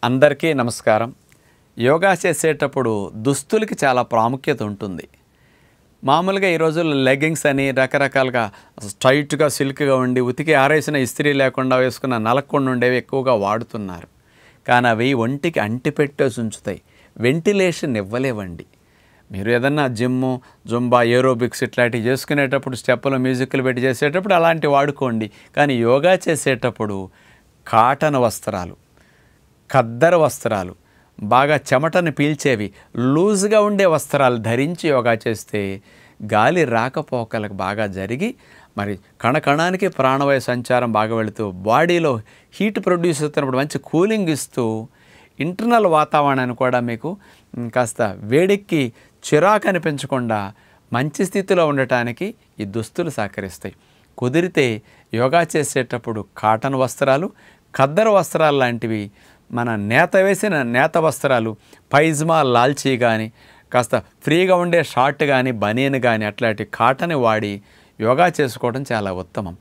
అందరికీ నమస్కారం. యోగా చేసేటప్పుడు దుస్తులకి చాలా ప్రాముఖ్యత ఉంటుంది. మామూలుగా ఈ రోజుల్లో లెగ్గింగ్స్ అని రకరకాలుగా స్ట్రైట్‌గా సిల్క్‌గా ఉండి ఉతికి ఆరేసిన ఇస్త్రీ లేకుండా వేసుకున్న నలక్కుండా ఉండేవి ఎక్కువగా వాడుతున్నారు. కానీ అవి ఒంటికి అంటిపెట్టేసి ఉంచుతాయి. వెంటిలేషన్ ఇవ్వలేవండి. మీరు ఏదన్నా జిమ్ము, జుంబా, ఏరోబిక్స్ ఇట్లాంటివి చేసుకునేటప్పుడు స్టెప్పులు, మ్యూజిక్లు పెట్టి చేసేటప్పుడు అలాంటివి వాడుకోండి. కానీ యోగా చేసేటప్పుడు కాటన్ వస్త్రాలు, ఖద్దరు వస్త్రాలు, బాగా చెమటను పీల్చేవి, లూజ్గా ఉండే వస్త్రాలు ధరించి యోగా చేస్తే గాలి రాకపోకలకు బాగా జరిగి మరి కణకణానికి ప్రాణవాయు సంచారం బాగా వెళుతూ బాడీలో హీట్ ప్రొడ్యూస్ అవుతున్నప్పుడు మంచి కూలింగ్ ఇస్తూ ఇంటర్నల్ వాతావరణాన్ని కూడా మీకు కాస్త వేడెక్కి చిరాకు అనిపించకుండా మంచి స్థితిలో ఉండటానికి ఈ దుస్తులు సహకరిస్తాయి. కుదిరితే యోగా చేసేటప్పుడు కాటన్ వస్త్రాలు, ఖద్దరు వస్త్రాలు లాంటివి, మన నేత వేసిన నేత వస్త్రాలు, పైజమా, లాల్చీ కానీ, కాస్త ఫ్రీగా ఉండే షార్ట్ కానీ, బనియన్ కానీ అట్లాంటి కాటన్ వాడి యోగా చేసుకోవడం చాలా ఉత్తమం.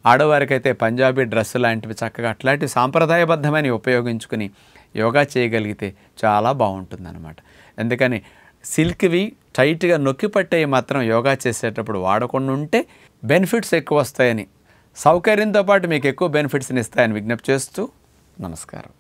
ఆడవారికైతే పంజాబీ డ్రెస్ లాంటివి చక్కగా అట్లాంటి సాంప్రదాయబద్ధమైన ఉపయోగించుకుని యోగా చేయగలిగితే చాలా బాగుంటుందన్నమాట. ఎందుకని సిల్క్వి టైట్గా నొక్కి పట్టేవి మాత్రం యోగా చేసేటప్పుడు వాడకుండా ఉంటే బెనిఫిట్స్ ఎక్కువ వస్తాయని, సౌకర్యంతో పాటు మీకు ఎక్కువ బెనిఫిట్స్ని ఇస్తాయని విజ్ఞప్తి చేస్తూ నమస్కారం.